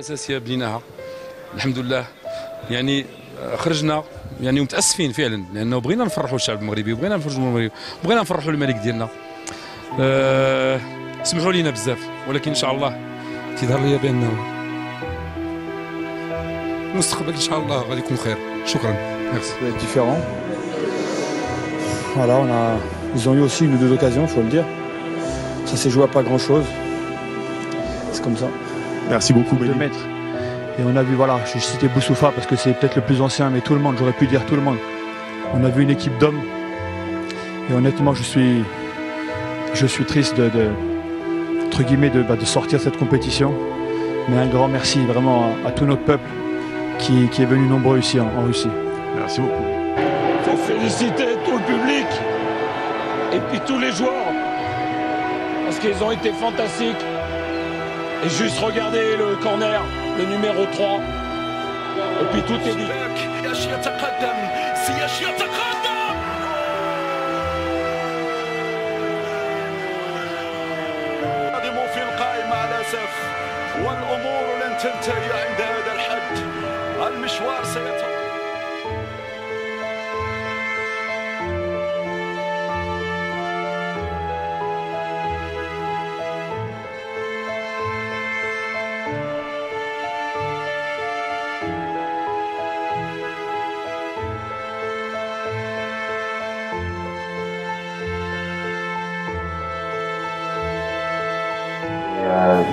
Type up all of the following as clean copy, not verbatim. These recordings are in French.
أساسية بنيناها الحمد لله. يعني خرجنا يعني متأسفين فعلا، لأنه بغينا نفرحوا الشعب المغربي وبغينا نفرجوا المغرب وبغينا نفرحوا الملك ديالنا. سمحوا لينا بزاف، ولكن إن شاء الله تظهر لي بأنه المستقبل إن شاء الله غادي يكون خير. شكرا. C'est différent. Voilà, ils ont eu aussi une ou deux occasions, faut le dire. Ça s'est joué à pas grand chose. C'est comme ça. Merci beaucoup, Mélie. 2 mètres. Et on a vu, voilà, j'ai cité Boussoufa parce que c'est peut-être le plus ancien, mais tout le monde, j'aurais pu dire tout le monde. On a vu une équipe d'hommes. Et honnêtement, je suis triste entre guillemets, de sortir cette compétition. Mais un grand merci vraiment à tout notre peuple qui est venu nombreux ici en Russie. Merci beaucoup. Il faut féliciter tout le public et puis tous les joueurs parce qu'ils ont été fantastiques. Et juste regardez le corner, le numéro 3. Et puis tout est dit. في القائمة على الأسف والأمور لن تنتهي عند هذا الحد. المشوار سيتم.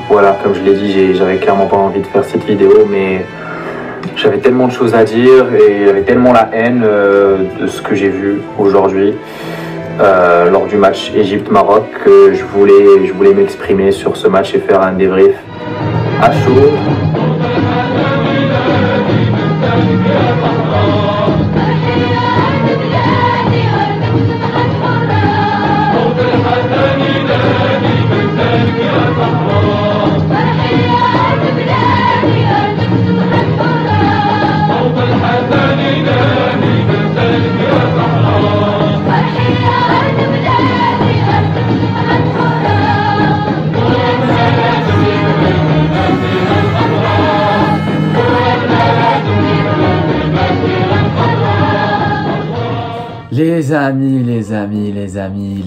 Voilà, comme je l'ai dit, j'avais clairement pas envie de faire cette vidéo, mais j'avais tellement de choses à dire et j'avais tellement la haine de ce que j'ai vu aujourd'hui lors du match Égypte-Maroc que je voulais m'exprimer sur ce match et faire un débrief à chaud.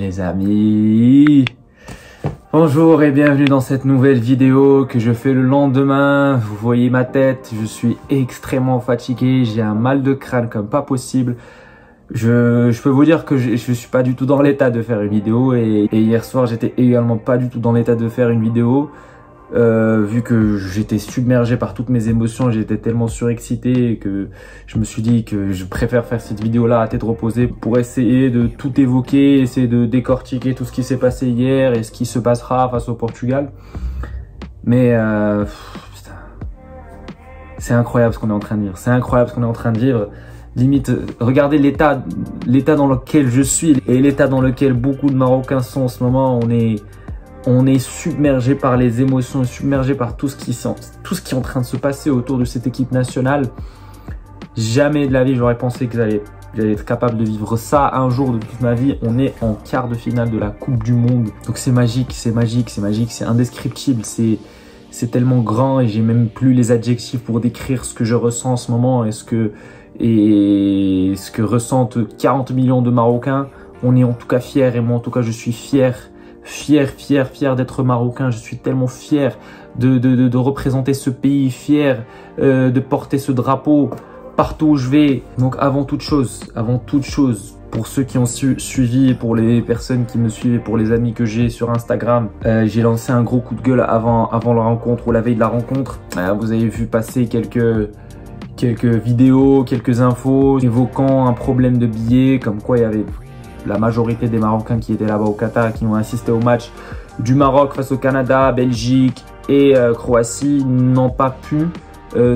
Les amis, bonjour et bienvenue dans cette nouvelle vidéo que je fais le lendemain. Vous voyez ma tête, je suis extrêmement fatigué, j'ai un mal de crâne comme pas possible. Je peux vous dire que je suis pas du tout dans l'état de faire une vidéo et hier soir j'étais également pas du tout dans l'état de faire une vidéo. Vu que j'étais submergé par toutes mes émotions, j'étais tellement surexcité que je me suis dit que je préfère faire cette vidéo là à tête reposée pour essayer de tout évoquer, essayer de décortiquer tout ce qui s'est passé hier et ce qui se passera face au Portugal. Mais c'est incroyable ce qu'on est en train de vivre, c'est incroyable ce qu'on est en train de vivre. Limite, regardez l'état dans lequel je suis et l'état dans lequel beaucoup de Marocains sont en ce moment. On est submergé par les émotions, submergé par tout ce qui est en train de se passer autour de cette équipe nationale. Jamais de la vie, j'aurais pensé que j'allais être capable de vivre ça un jour de toute ma vie. On est en quart de finale de la Coupe du Monde. Donc c'est magique, c'est magique, c'est magique, c'est indescriptible, c'est tellement grand et j'ai même plus les adjectifs pour décrire ce que je ressens en ce moment et ce que ressentent 40 millions de Marocains. On est en tout cas fiers et moi en tout cas je suis fier d'être marocain. Je suis tellement fier de représenter ce pays, fier de porter ce drapeau partout où je vais. Donc avant toute chose, pour ceux qui ont suivi et pour les personnes qui me suivent et pour les amis que j'ai sur Instagram, j'ai lancé un gros coup de gueule avant la rencontre ou la veille de la rencontre. Vous avez vu passer quelques vidéos, quelques infos évoquant un problème de billets, comme quoi il y avait la majorité des Marocains qui étaient là-bas au Qatar, qui ont assisté au match du Maroc face au Canada, Belgique et Croatie, n'ont pas pu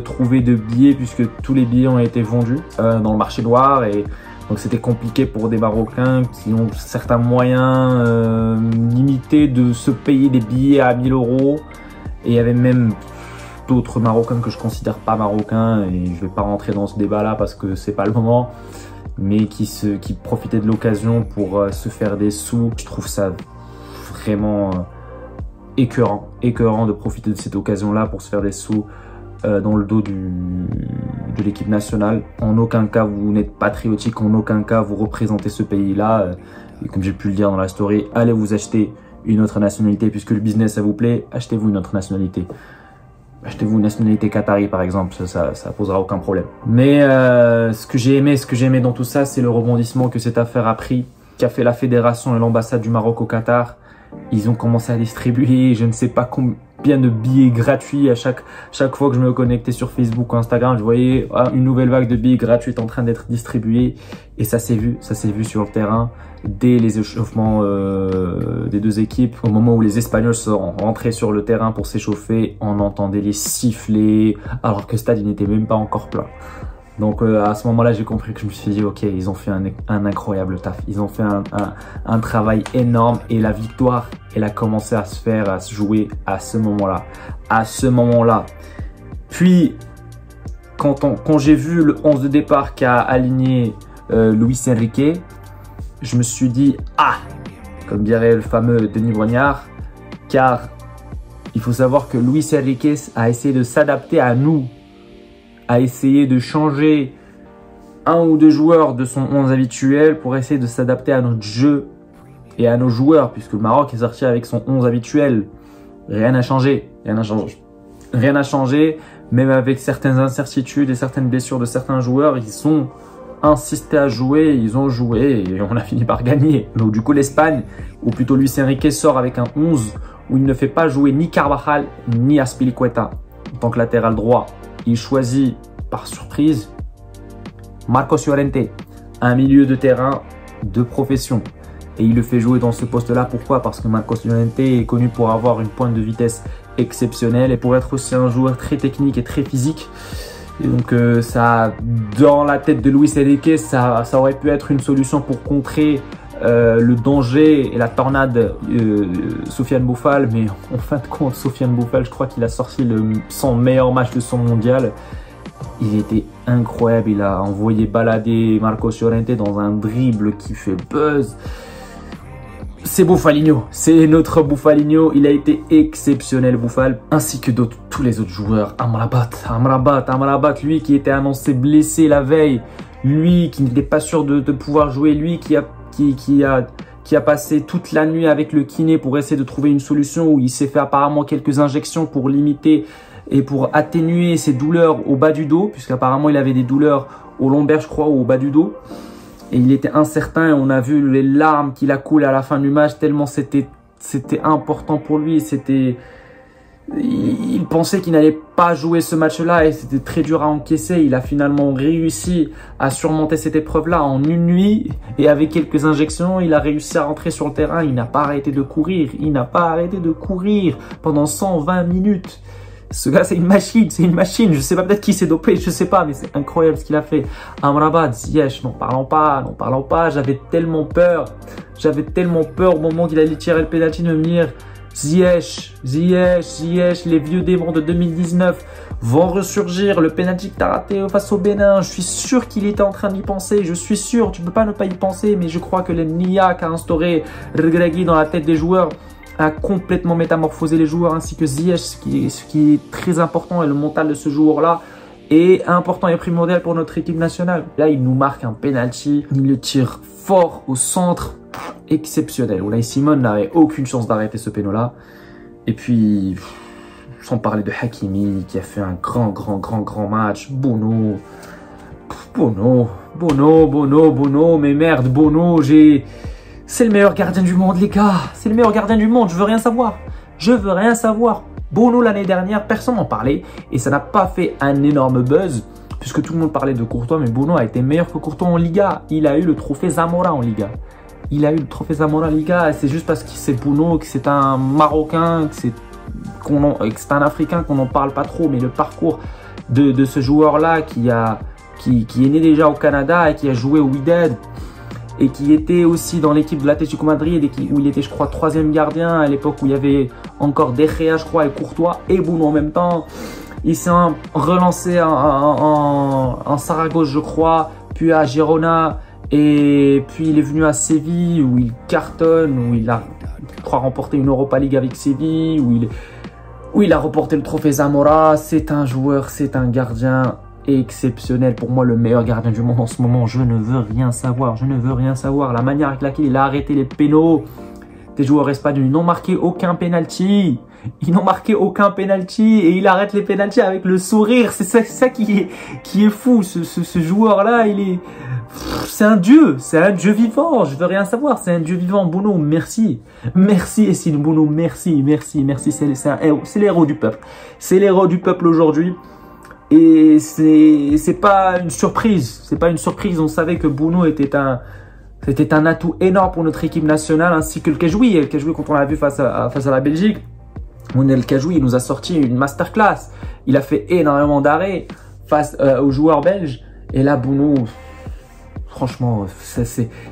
trouver de billets puisque tous les billets ont été vendus dans le marché noir. Et donc c'était compliqué pour des Marocains qui ont certains moyens limités de se payer des billets à 1000 €. Et il y avait même d'autres Marocains que je considère pas Marocains et je vais pas rentrer dans ce débat là parce que c'est pas le moment, mais qui profitaient de l'occasion pour se faire des sous. Je trouve ça vraiment écœurant de profiter de cette occasion-là pour se faire des sous dans le dos de l'équipe nationale. En aucun cas vous n'êtes patriotique, en aucun cas vous représentez ce pays-là. Et comme j'ai pu le dire dans la story, allez vous acheter une autre nationalité puisque le business ça vous plaît, achetez-vous une autre nationalité. Achetez-vous une nationalité qatari par exemple, ça posera aucun problème. Mais ce que j'ai aimé dans tout ça, c'est le rebondissement que cette affaire a pris, qu'a fait la fédération et l'ambassade du Maroc au Qatar. Ils ont commencé à distribuer je ne sais pas combien de billets gratuits à chaque fois que je me connectais sur Facebook ou Instagram. Je voyais une nouvelle vague de billets gratuits en train d'être distribués et ça s'est vu sur le terrain dès les échauffements des deux équipes. Au moment où les Espagnols sont rentrés sur le terrain pour s'échauffer, on entendait les sifflets alors que le stade n'était même pas encore plein. Donc à ce moment-là, j'ai compris que je me suis dit, ok, ils ont fait un incroyable taf. Ils ont fait un travail énorme et la victoire, elle a commencé à se jouer à ce moment-là. Puis, quand j'ai vu le 11 de départ qu'a aligné Luis Enrique, je me suis dit, comme dirait le fameux Denis Brognard, car il faut savoir que Luis Enrique a essayé de s'adapter à nous, a essayé de changer un ou deux joueurs de son 11 habituel pour essayer de s'adapter à notre jeu et à nos joueurs, puisque le Maroc est sorti avec son 11 habituel. Rien n'a changé, même avec certaines incertitudes et certaines blessures de certains joueurs, ils ont insisté à jouer, ils ont joué et on a fini par gagner. Donc du coup l'Espagne, ou plutôt Luis Enrique, sort avec un 11 où il ne fait pas jouer ni Carvajal ni Azpilicueta en tant que latéral droit. Il choisit par surprise Marcos Llorente, un milieu de terrain de profession. Et il le fait jouer dans ce poste-là. Pourquoi? Parce que Marcos Llorente est connu pour avoir une pointe de vitesse exceptionnelle et pour être aussi un joueur très technique et très physique. Et donc ça, dans la tête de Luis Enrique, ça aurait pu être une solution pour contrer le danger et la tornade Sofiane Boufal, mais en fin de compte Sofiane Boufal, je crois qu'il a sorti son meilleur match de son mondial. Il était incroyable, il a envoyé balader Marcos Llorente dans un dribble qui fait buzz. C'est Boufalinho, c'est notre Boufalinho, il a été exceptionnel Boufal, ainsi que tous les autres joueurs. Amrabat, lui qui était annoncé blessé la veille, lui qui n'était pas sûr de pouvoir jouer, lui qui a passé toute la nuit avec le kiné pour essayer de trouver une solution, où il s'est fait apparemment quelques injections pour limiter et pour atténuer ses douleurs au bas du dos, puisqu'apparemment il avait des douleurs au lombaire, je crois, ou au bas du dos. Et il était incertain et on a vu les larmes qu'il a coulées à la fin du match, tellement c'était important pour lui. Il pensait qu'il n'allait pas jouer ce match-là et c'était très dur à encaisser. Il a finalement réussi à surmonter cette épreuve-là en une nuit et avec quelques injections, il a réussi à rentrer sur le terrain. Il n'a pas arrêté de courir. Pendant 120 minutes. Ce gars, c'est une machine. Je sais pas, peut-être qu'il s'est dopé, je sais pas, mais c'est incroyable ce qu'il a fait. Amrabat, Ziyech, n'en parlons pas. J'avais tellement peur au moment qu'il allait tirer le penalty de me dire Ziyech, les vieux démons de 2019 vont ressurgir. Le penalty que t'as raté face au Bénin, je suis sûr qu'il était en train d'y penser. Je suis sûr, tu peux pas ne pas y penser, mais je crois que le Nia qu'a instauré Regragui dans la tête des joueurs a complètement métamorphosé les joueurs, ainsi que Ziyech, ce qui est très important, et le mental de ce joueur-là est important et primordial pour notre équipe nationale. Là, il nous marque un penalty, il le tire fort au centre, exceptionnel. Unai Simon n'avait aucune chance d'arrêter ce péno-là. Et puis, sans parler de Hakimi, qui a fait un grand match. Bono, mais merde, Bono, c'est le meilleur gardien du monde, les gars. C'est le meilleur gardien du monde. Je veux rien savoir. Bono, l'année dernière, personne n'en parlait. Et ça n'a pas fait un énorme buzz, puisque tout le monde parlait de Courtois. Mais Bono a été meilleur que Courtois en Liga. Il a eu le trophée Zamora en Liga. C'est juste parce que c'est Bono, que c'est un Marocain, que c'est un Africain qu'on n'en parle pas trop. Mais le parcours de ce joueur-là qui est né déjà au Canada et qui a joué au Wydad, et qui était aussi dans l'équipe de l'Atlético Madrid, où il était, je crois, 3e gardien à l'époque où il y avait encore De Gea, je crois, et Courtois et Bono en même temps. Il s'est relancé en Saragosse, je crois, puis à Girona, et puis il est venu à Séville où il cartonne, où il a crois, remporté une Europa League avec Séville, où il a remporté le trophée Zamora. C'est un joueur, c'est un gardien exceptionnel. Pour moi, le meilleur gardien du monde en ce moment. Je ne veux rien savoir, je ne veux rien savoir. La manière avec laquelle il a arrêté les pénaux des joueurs espagnols, ils n'ont marqué aucun penalty. Ils n'ont marqué aucun penalty et il arrête les penalties avec le sourire. C'est ça qui est fou. Ce joueur-là, c'est un dieu vivant. Je veux rien savoir, c'est un dieu vivant. Bono, merci. Merci Essine Bono, merci. C'est l'héros du peuple. C'est l'héros du peuple aujourd'hui. Et c'est pas une surprise. C'est pas une surprise. On savait que Bono était un atout énorme pour notre équipe nationale, ainsi que le Kajoui. Le Kajoui, quand on l'a vu face à la Belgique, El Kajoui, il nous a sorti une masterclass. Il a fait énormément d'arrêts face aux joueurs belges. Et là, Bono, franchement,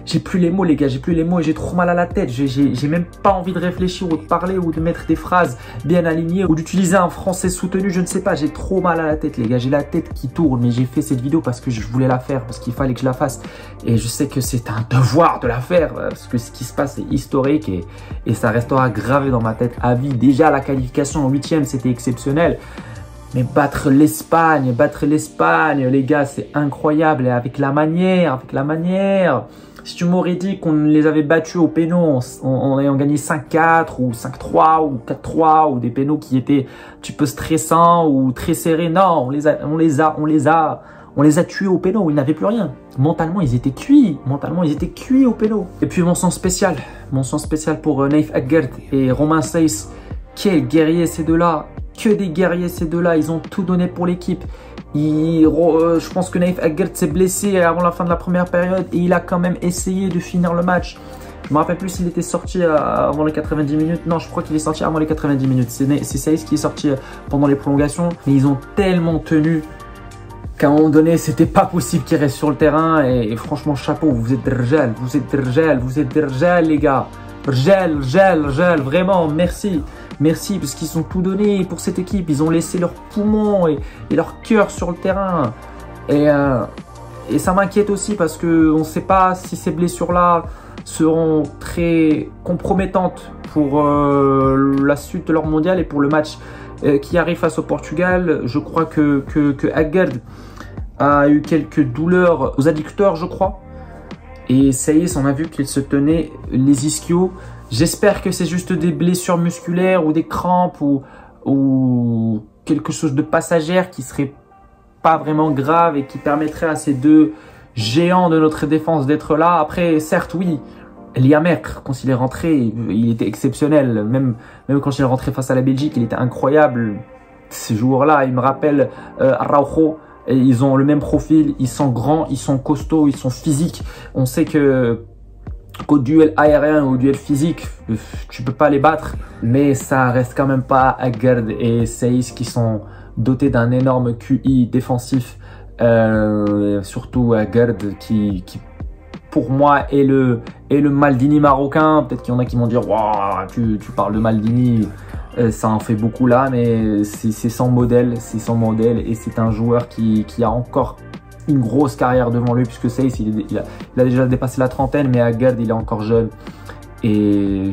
j'ai plus les mots, les gars. J'ai plus les mots et j'ai trop mal à la tête. J'ai même pas envie de réfléchir ou de parler ou de mettre des phrases bien alignées ou d'utiliser un français soutenu. Je ne sais pas. J'ai trop mal à la tête, les gars. J'ai la tête qui tourne. Mais j'ai fait cette vidéo parce que je voulais la faire, parce qu'il fallait que je la fasse. Et je sais que c'est un devoir de la faire parce que ce qui se passe est historique et ça restera gravé dans ma tête à vie. Déjà, la qualification en 8e, c'était exceptionnel. Mais battre l'Espagne, les gars, c'est incroyable. Et avec la manière. Si tu m'aurais dit qu'on les avait battus au péno en ayant gagné 5-4 ou 5-3 ou 4-3 ou des pénos qui étaient un petit peu stressants ou très serrés. Non, on les a tués au péno. Ils n'avaient plus rien. Mentalement, ils étaient cuits. Au péno. Et puis, mention spéciale pour Naïf Aguerd et Romain Saiss. Quels guerriers ces deux-là. Que des guerriers ces deux-là, ils ont tout donné pour l'équipe. Je pense que Naïf Aguerd s'est blessé avant la fin de la première période et il a quand même essayé de finir le match. Je me rappelle plus s'il était sorti avant les 90 minutes. Non, je crois qu'il est sorti avant les 90 minutes. C'est Saiss qui est sorti pendant les prolongations. Mais ils ont tellement tenu qu'à un moment donné, c'était pas possible qu'ils restent sur le terrain. Et franchement, chapeau, vous êtes rgel, les gars. Rgel, vraiment, merci. Merci, parce qu'ils ont tout donné pour cette équipe. Ils ont laissé leurs poumons et leur cœur sur le terrain. Et ça m'inquiète aussi parce qu'on ne sait pas si ces blessures-là seront très compromettantes pour la suite de leur mondial et pour le match qui arrive face au Portugal. Je crois que Aguerd a eu quelques douleurs aux adducteurs, je crois. Et ça y est, on a vu qu'il se tenait les ischios. J'espère que c'est juste des blessures musculaires ou des crampes ou quelque chose de passagère qui serait pas vraiment grave et qui permettrait à ces deux géants de notre défense d'être là. Après, certes, oui, Liamer, quand il est rentré, il était exceptionnel. Même quand il est rentré face à la Belgique, il était incroyable. Ces joueurs-là, ils me rappellent Araujo. Et ils ont le même profil, ils sont grands, ils sont costauds, ils sont physiques. On sait qu'au duel aérien ou au duel physique, tu peux pas les battre. Mais ça reste quand même pas Aguerd et Saiss qui sont dotés d'un énorme QI défensif. Surtout Aguerd qui pour moi est le Maldini marocain. Peut-être qu'il y en a qui vont dire wow, tu parles de Maldini. Ça en fait beaucoup là, mais c'est sans modèle, et c'est un joueur qui a encore une grosse carrière devant lui, puisque Saiss il a déjà dépassé la trentaine, mais Aguerd il est encore jeune et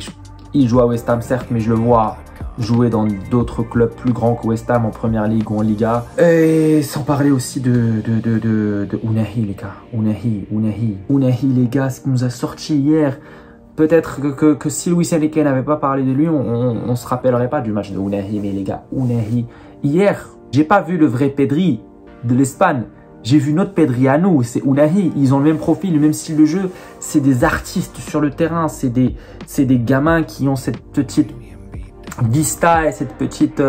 il joue à West Ham certes, mais je le vois jouer dans d'autres clubs plus grands que West Ham en Première Ligue ou en Liga. Et sans parler aussi de Ounahi, les gars, Ounahi les gars, ce qui nous a sorti hier. Peut-être que si Luis Enrique n'avait pas parlé de lui, on se rappellerait pas du match de Ounahi. Mais les gars, Ounahi, hier, j'ai pas vu le vrai Pedri de l'Espagne. J'ai vu notre Pedri à nous, c'est Ounahi. Ils ont le même profil, le même style de jeu. C'est des artistes sur le terrain. C'est des gamins qui ont cette petite vista et cette petite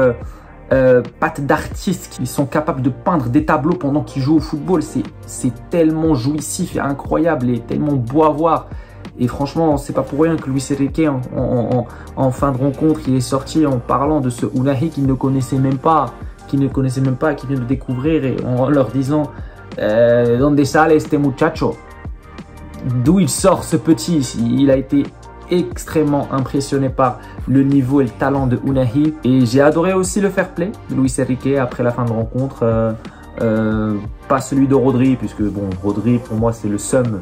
patte d'artiste. Ils sont capables de peindre des tableaux pendant qu'ils jouent au football. C'est tellement jouissif et incroyable et tellement beau à voir. Et franchement, c'est pas pour rien que Luis Enrique, en fin de rencontre, il est sorti en parlant de ce Ounahi qu'il ne connaissait même pas, qu'il vient de découvrir, et en leur disant Donde sale este muchacho? D'où il sort ce petit? Il a été extrêmement impressionné par le niveau et le talent de Ounahi. Et j'ai adoré aussi le fair play de Luis Enrique après la fin de rencontre. Pas celui de Rodri, puisque bon, Rodri pour moi c'est le seum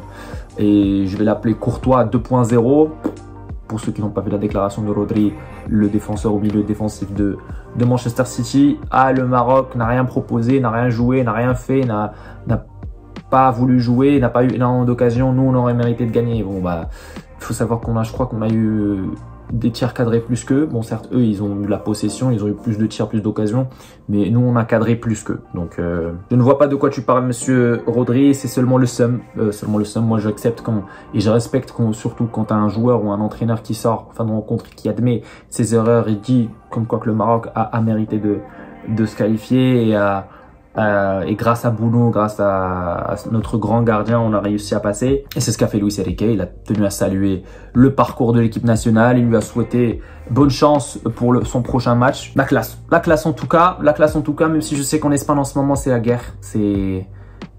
et je vais l'appeler Courtois 2.0. pour ceux qui n'ont pas vu la déclaration de Rodri, le défenseur au milieu défensif de Manchester City. Le Maroc n'a rien proposé, n'a rien joué, n'a rien fait, n'a pas voulu jouer, n'a pas eu énormément d'occasions. Nous, on aurait mérité de gagner. Bon, bah, il faut savoir je crois qu'on a eu des tirs cadrés plus qu'eux. Bon, certes, eux, ils ont eu la possession, ils ont eu plus de tirs, plus d'occasions, mais nous, on a cadré plus qu'eux. Donc, je ne vois pas de quoi tu parles, monsieur Rodri, c'est seulement le seum. Moi, j'accepte et je respecte surtout quand tu as un joueur ou un entraîneur qui sort, enfin, de rencontre, qui admet ses erreurs et dit comme quoi que le Maroc a mérité de se qualifier et grâce à Bruno, grâce à notre grand gardien, on a réussi à passer. Et c'est ce qu'a fait Luis Enrique. Il a tenu à saluer le parcours de l'équipe nationale. Il lui a souhaité bonne chance pour son prochain match. La classe en tout cas, même si je sais qu'en Espagne en ce moment c'est la guerre. C'est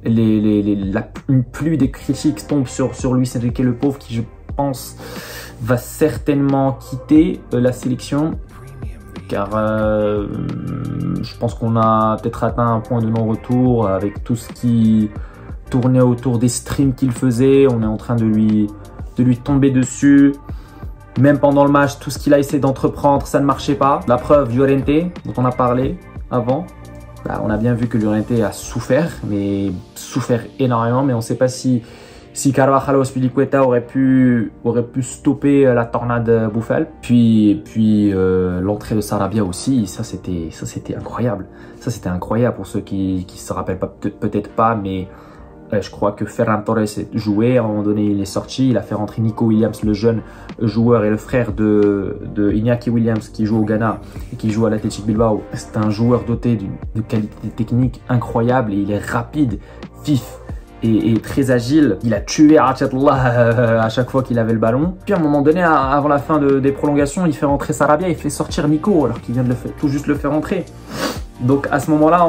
une pluie de critiques tombe sur Luis Enrique, le pauvre, qui je pense va certainement quitter la sélection. Car je pense qu'on a peut-être atteint un point de non-retour avec tout ce qui tournait autour des streams qu'il faisait. On est en train de lui tomber dessus. Même pendant le match, tout ce qu'il a essayé d'entreprendre, ça ne marchait pas. La preuve, Llorente, dont on a parlé avant. On a bien vu que Llorente a souffert, mais souffert énormément. Mais on ne sait pas si Carvajal ou Azpilicueta aurait pu stopper la tornade Bouffal. Puis l'entrée de Sarabia aussi, ça c'était incroyable. Ça c'était incroyable pour ceux qui se rappellent peut-être pas, mais je crois que Ferran Torres jouait. À un moment donné, il est sorti, il a fait rentrer Nico Williams, le jeune joueur et le frère de Iñaki Williams qui joue au Ghana et qui joue à l'Athletic Bilbao. C'est un joueur doté de qualité technique incroyable et il est rapide, vif et très agile. Il a tué Archatullah à chaque fois qu'il avait le ballon. Puis à un moment donné, avant la fin des prolongations, il fait rentrer Sarabia, il fait sortir Nico alors qu'il vient de tout juste le faire rentrer. Donc à ce moment-là,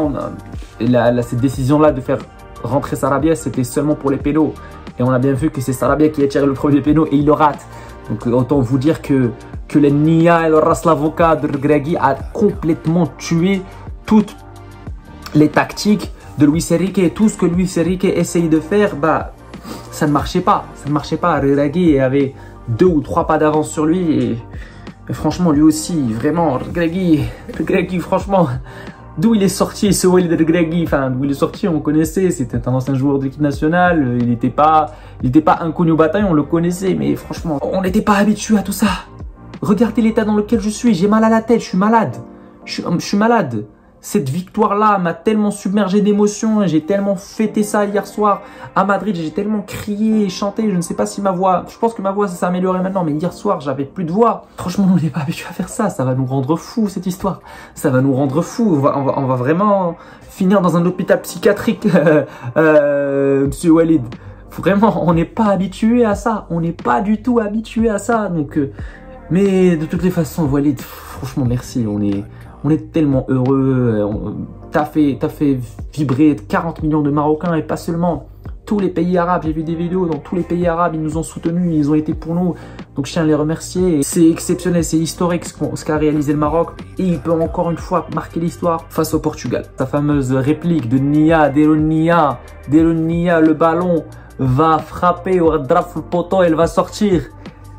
cette décision-là de faire rentrer Sarabia, c'était seulement pour les pénaux. Et on a bien vu que c'est Sarabia qui a tiré le premier pénal et il le rate. Donc autant vous dire que le Nia et le Raslavoka de Gregui a complètement tué toutes les tactiques de Luis Enrique. Et tout ce que Luis Enrique essaye de faire, ça ne marchait pas. Ça ne marchait pas. Gregui avait 2 ou 3 pas d'avance sur lui. Et franchement, lui aussi, vraiment, Gregui, franchement... D'où il est sorti ce Walid Regragui, enfin d'où il est sorti, on connaissait, c'était un ancien joueur de l'équipe nationale, il n'était pas inconnu au bataille, on le connaissait, mais franchement, on n'était pas habitué à tout ça. Regardez l'état dans lequel je suis, j'ai mal à la tête, je suis malade, je suis malade. Cette victoire-là m'a tellement submergé d'émotions, j'ai tellement fêté ça hier soir à Madrid, j'ai tellement crié et chanté, je ne sais pas si ma voix, je pense que ma voix s'est améliorée maintenant, mais hier soir j'avais plus de voix. Franchement, on n'est pas habitué à faire ça, ça va nous rendre fous cette histoire, ça va nous rendre fous, on va vraiment finir dans un hôpital psychiatrique, monsieur Walid. Vraiment, on n'est pas habitué à ça, on n'est pas du tout habitué à ça, donc, mais de toutes les façons, Walid, franchement merci, on est tellement heureux, t'as fait vibrer 40 millions de Marocains et pas seulement. Tous les pays arabes, j'ai vu des vidéos dans tous les pays arabes, ils nous ont soutenus, ils ont été pour nous. Donc je tiens à les remercier. C'est exceptionnel, c'est historique ce qu'a réalisé le Maroc. Et il peut encore une fois marquer l'histoire face au Portugal. Sa fameuse réplique de Nia, Delo Nia, le ballon va frapper au draft le poteau, elle va sortir.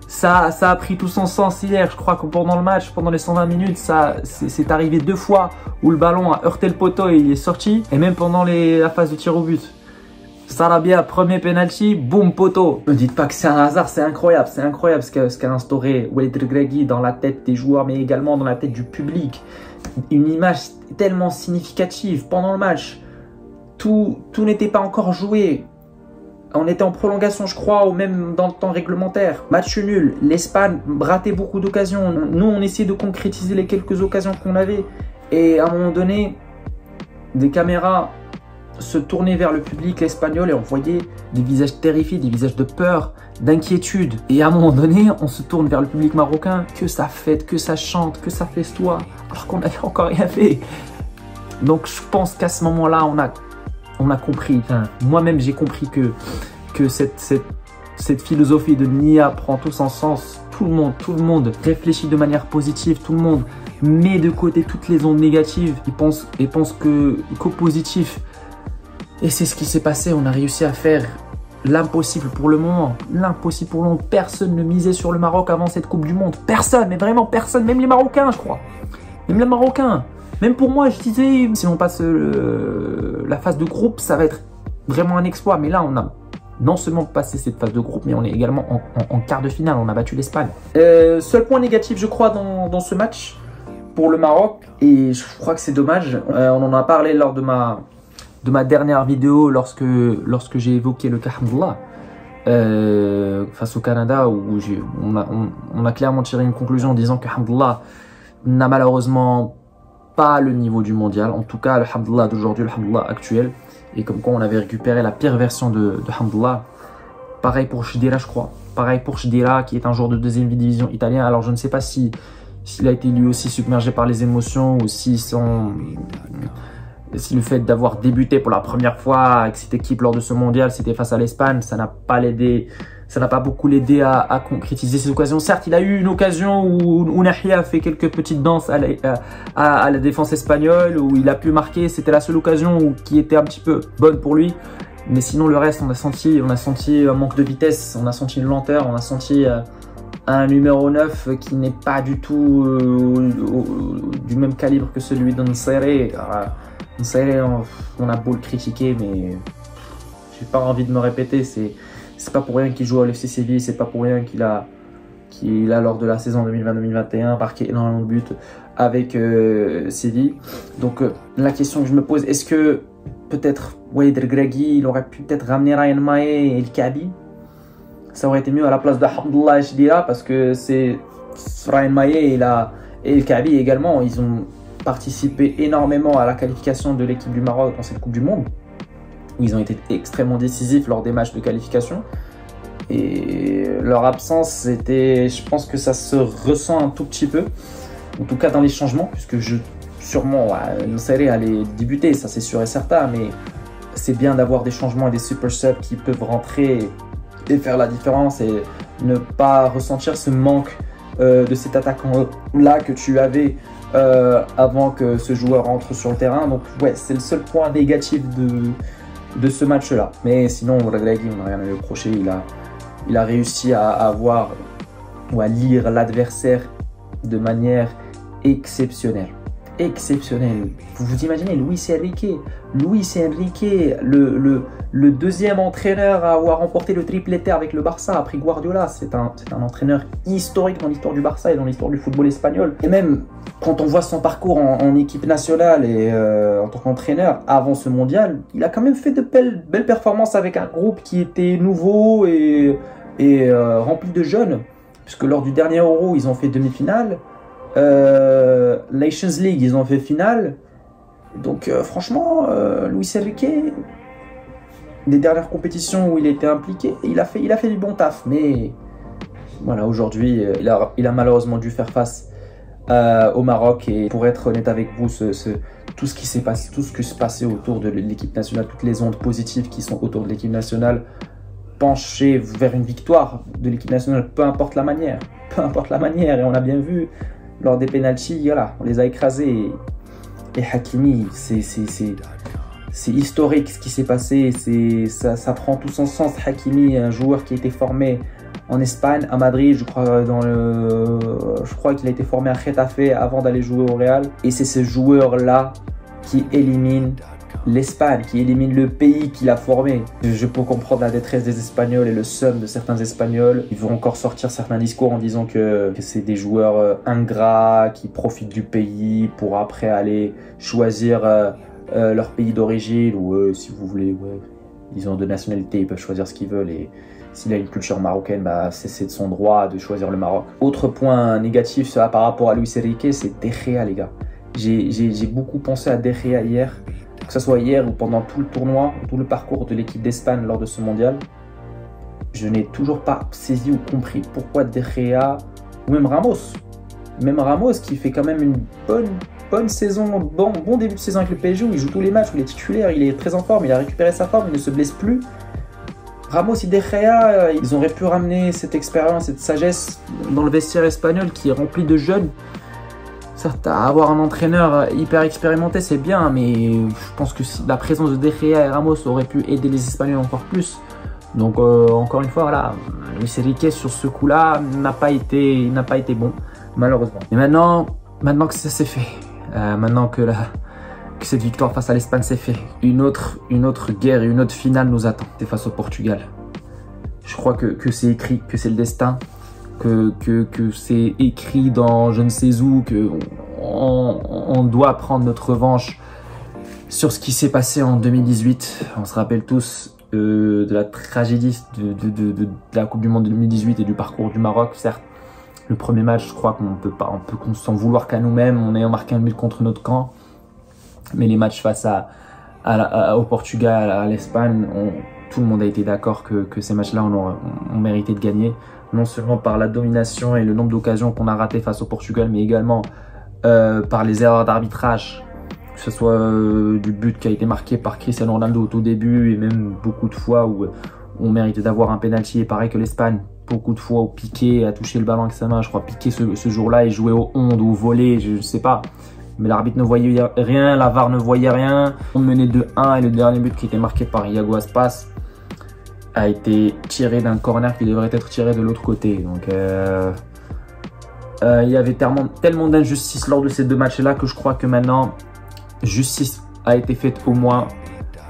Ça a pris tout son sens hier. Je crois que pendant le match, pendant les 120 minutes, c'est arrivé 2 fois où le ballon a heurté le poteau et il est sorti. Et même pendant la phase de tir au but. Sarabia, premier penalty, boum, poteau. Ne dites pas que c'est un hasard, c'est incroyable ce qu'a instauré Walid Regragui dans la tête des joueurs, mais également dans la tête du public. Une image tellement significative pendant le match. Tout n'était pas encore joué. On était en prolongation, je crois, ou même dans le temps réglementaire. Match nul. L'Espagne ratait beaucoup d'occasions. Nous, on essayait de concrétiser les quelques occasions qu'on avait. Et à un moment donné, des caméras se tournaient vers le public espagnol et on voyait des visages terrifiés, des visages de peur, d'inquiétude. Et à un moment donné, on se tourne vers le public marocain. Que ça fête, que ça chante, que ça festoie. Alors qu'on n'avait encore rien fait. Donc je pense qu'à ce moment-là, on a compris, enfin, moi-même j'ai compris que cette philosophie de Nia prend tout son sens. Tout le monde réfléchit de manière positive, tout le monde met de côté toutes les ondes négatives pense qu'au positif. Et c'est ce qui s'est passé, on a réussi à faire l'impossible pour le moment. L'impossible pour le moment. Personne ne misait sur le Maroc avant cette Coupe du Monde. Personne, mais vraiment personne. Même les Marocains, je crois. Même les Marocains. Même pour moi, je disais, si on passe la phase de groupe, ça va être vraiment un exploit. Mais là, on a non seulement passé cette phase de groupe, mais on est également en quart de finale. On a battu l'Espagne. Seul point négatif, je crois, dans ce match pour le Maroc, et je crois que c'est dommage. On en a parlé lors de ma dernière vidéo, lorsque j'ai évoqué le cas Hamdallah face au Canada, où on a clairement tiré une conclusion en disant que Hamdallah n'a malheureusement pas le niveau du mondial, en tout cas le Hamdallah d'aujourd'hui, le Hamdallah actuel, et comme quoi on avait récupéré la pire version de Hamdallah. Pareil pour Chedira, je crois. Pareil pour Chedira, qui est un joueur de deuxième division italien. Alors je ne sais pas s'il a été lui aussi submergé par les émotions, ou si le fait d'avoir débuté pour la première fois avec cette équipe lors de ce mondial, c'était face à l'Espagne, ça n'a pas beaucoup l'aidé à concrétiser ces occasions. Certes, il a eu une occasion où Nahia a fait quelques petites danses à la défense espagnole, où il a pu marquer. C'était la seule occasion qui était un petit peu bonne pour lui. Mais sinon, le reste, on a senti un manque de vitesse, on a senti une lenteur, on a senti un numéro 9 qui n'est pas du tout du même calibre que celui d'Nsere. On a beau le critiquer, mais j'ai pas envie de me répéter. C'est pas pour rien qu'il joue à l'FC Séville, c'est pas pour rien qu'il a lors de la saison 2020-2021 marqué énormément de buts avec Séville. Donc la question que je me pose, est-ce que peut-être Walid Regragui, il aurait pu peut-être ramener Ryan Maé et El Kaabi? Ça aurait été mieux à la place de Hamdallah et Chedira, parce que c'est Ryan Maé et El Kaabi également, ils ont participé énormément à la qualification de l'équipe du Maroc dans cette Coupe du Monde, où ils ont été extrêmement décisifs lors des matchs de qualification. Et leur absence, je pense que ça se ressent un tout petit peu, en tout cas dans les changements, puisque sûrement Nsere allait débuter, ça c'est sûr et certain, mais c'est bien d'avoir des changements et des super subs qui peuvent rentrer et faire la différence, et ne pas ressentir ce manque de cet attaquant-là que tu avais avant que ce joueur entre sur le terrain. Donc ouais, c'est le seul point négatif de ce match-là. Mais sinon, Regragui, on n'a rien à lui reprocher. Il a réussi à avoir ou à lire l'adversaire de manière exceptionnelle. Exceptionnelle. Vous vous imaginez, Luis Enrique, le deuxième entraîneur à avoir remporté le triplé avec le Barça après Guardiola. C'est un entraîneur historique dans l'histoire du Barça et dans l'histoire du football espagnol. Et même quand on voit son parcours en équipe nationale et en tant qu'entraîneur avant ce mondial, il a quand même fait de belles performances avec un groupe qui était nouveau et rempli de jeunes. Puisque lors du dernier Euro, ils ont fait demi-finale. Nations League, ils ont fait finale. Donc franchement, Luis Enrique, les dernières compétitions où il était impliqué, il a fait du bon taf. Mais voilà, aujourd'hui, il a malheureusement dû faire face au Maroc. Et pour être honnête avec vous, tout ce qui s'est passé, tout ce qui se passait autour de l'équipe nationale, toutes les ondes positives qui sont autour de l'équipe nationale, pencher vers une victoire de l'équipe nationale, peu importe la manière. Et on a bien vu lors des pénaltys, voilà, on les a écrasés. Et Hakimi, c'est historique ce qui s'est passé. Ça prend tout son sens. Hakimi, un joueur qui a été formé en Espagne, à Madrid, je crois qu'il a été formé à Getafe avant d'aller jouer au Real. Et c'est ce joueur-là qui élimine l'Espagne, qui élimine le pays qu'il a formé. Je peux comprendre la détresse des Espagnols et le seum de certains Espagnols. Ils vont encore sortir certains discours en disant que c'est des joueurs ingrats qui profitent du pays pour après aller choisir leur pays d'origine. Ou si vous voulez, ouais, ils ont deux nationalités, ils peuvent choisir ce qu'ils veulent. Et s'il a une culture marocaine, bah, c'est de son droit de choisir le Maroc. Autre point négatif par rapport à Luis Enrique, c'est De Gea, les gars. J'ai beaucoup pensé à De Gea hier, que ce soit hier ou pendant tout le tournoi, tout le parcours de l'équipe d'Espagne lors de ce mondial. Je n'ai toujours pas saisi ou compris pourquoi De Gea, ou même Ramos qui fait quand même une bonne saison, bon début de saison avec le PSG, où il joue tous les matchs, où il est titulaire, il est très en forme, il a récupéré sa forme, il ne se blesse plus. Ramos et De Gea, ils auraient pu ramener cette expérience, cette sagesse dans le vestiaire espagnol qui est rempli de jeunes. Certes, avoir un entraîneur hyper expérimenté, c'est bien, mais je pense que la présence de De Gea et Ramos aurait pu aider les Espagnols encore plus Donc encore une fois, voilà, Luis Enrique sur ce coup-là n'a pas été bon, malheureusement. Et maintenant que ça s'est fait, maintenant que cette victoire face à l'Espagne s'est fait, une autre guerre et une autre finale nous attend. C'est face au Portugal. Je crois que c'est écrit, que c'est le destin, que c'est écrit dans je ne sais où, que on doit prendre notre revanche sur ce qui s'est passé en 2018. On se rappelle tous de la tragédie de la Coupe du Monde de 2018 et du parcours du Maroc. Certes, le premier match, je crois qu'on peut s'en vouloir qu'à nous-mêmes. On a marqué un but contre notre camp. Mais les matchs face au Portugal, à l'Espagne, tout le monde a été d'accord que ces matchs-là, on méritait de gagner. Non seulement par la domination et le nombre d'occasions qu'on a ratées face au Portugal, mais également par les erreurs d'arbitrage. Que ce soit du but qui a été marqué par Cristiano Ronaldo au tout début et même beaucoup de fois où on méritait d'avoir un penalty. Et pareil que l'Espagne, beaucoup de fois où Piqué a touché le ballon avec sa main. Je crois Piqué ce jour-là, il jouait au ondes, au volley, je ne sais pas. Mais l'arbitre ne voyait rien, la VAR ne voyait rien. On menait 2-1 et le dernier but qui était marqué par Iago Aspas a été tiré d'un corner qui devrait être tiré de l'autre côté. Donc il y avait tellement d'injustice lors de ces deux matchs-là que je crois que maintenant, justice a été faite au moins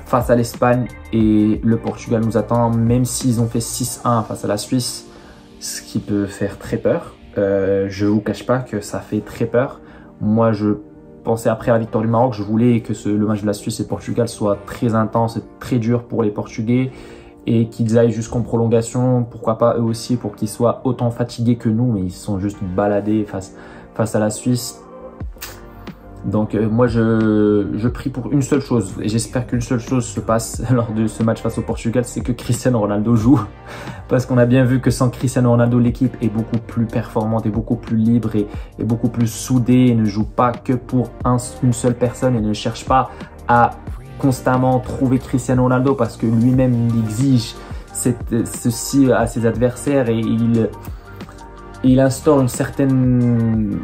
face à l'Espagne et le Portugal nous attend, même s'ils ont fait 6-1 face à la Suisse, ce qui peut faire très peur. Je ne vous cache pas que ça fait très peur. Moi, je pensais après la victoire du Maroc, je voulais que le match de la Suisse et le Portugal soit très intense et très dur pour les Portugais et qu'ils aillent jusqu'en prolongation, pourquoi pas eux aussi, pour qu'ils soient autant fatigués que nous, mais ils se sont juste baladés face à la Suisse. Donc moi je prie pour une seule chose et j'espère qu'une seule chose se passe lors de ce match face au Portugal, c'est que Cristiano Ronaldo joue, parce qu'on a bien vu que sans Cristiano Ronaldo l'équipe est beaucoup plus performante et beaucoup plus libre et beaucoup plus soudée et ne joue pas que pour une seule personne et ne cherche pas à constamment trouver Cristiano Ronaldo, parce que lui-même il exige ceci à ses adversaires et il instaure certaines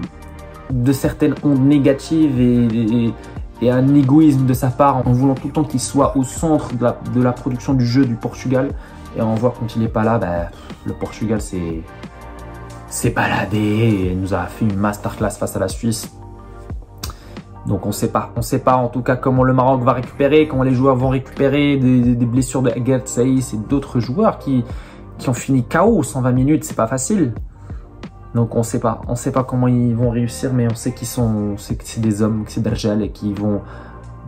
ondes négatives et un égoïsme de sa part en voulant tout le temps qu'il soit au centre de la production du jeu du Portugal. Et on voit quand il n'est pas là, le Portugal s'est baladé et nous a fait une masterclass face à la Suisse. Donc on ne sait pas en tout cas comment le Maroc va récupérer, comment les joueurs vont récupérer des blessures de Guert Saïs et d'autres joueurs qui ont fini KO 120 minutes, c'est pas facile. Donc on sait pas comment ils vont réussir, mais on sait que c'est des hommes, que c'est des rjals et qui vont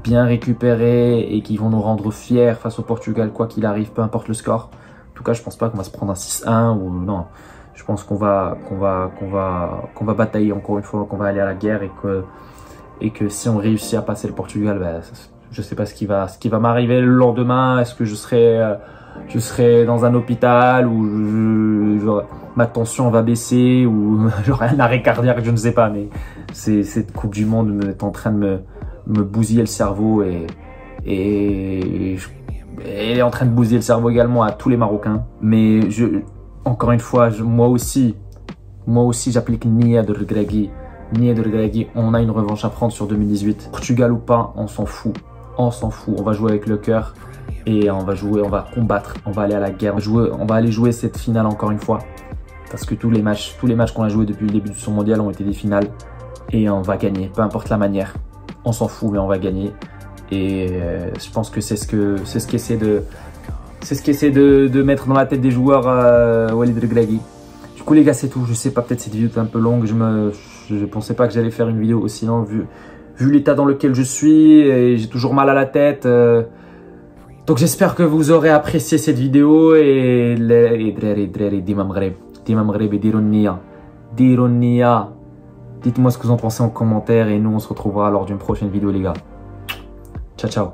bien récupérer et qui vont nous rendre fiers face au Portugal, quoi qu'il arrive, peu importe le score. En tout cas, je pense pas qu'on va se prendre un 6-1 ou non. Je pense qu'on va batailler encore une fois, qu'on va aller à la guerre et que si on réussit à passer le Portugal, je sais pas ce qui va m'arriver le lendemain. Est-ce que je serai dans un hôpital ou ma tension va baisser ou j'aurai un arrêt cardiaque, je ne sais pas, mais cette Coupe du Monde est en train de me bousiller le cerveau et elle est en train de bousiller le cerveau également à tous les Marocains. Mais encore une fois, moi aussi j'applique Nia de Regragui. On a une revanche à prendre sur 2018. Portugal ou pas, on s'en fout. On va jouer avec le cœur. Et on va combattre, on va aller à la guerre, on va aller jouer cette finale encore une fois. Parce que tous les matchs qu'on a joués depuis le début du son mondial ont été des finales. Et on va gagner, peu importe la manière. On s'en fout, mais on va gagner. Et je pense que c'est ce qu'essaie de mettre dans la tête des joueurs Walid Regragui. Du coup les gars, c'est tout. Je sais pas, peut-être cette vidéo est un peu longue. Je pensais pas que j'allais faire une vidéo aussi longue vu l'état dans lequel je suis. Et j'ai toujours mal à la tête. Donc j'espère que vous aurez apprécié cette vidéo et dites-moi ce que vous en pensez en commentaire et nous on se retrouvera lors d'une prochaine vidéo les gars. Ciao ciao.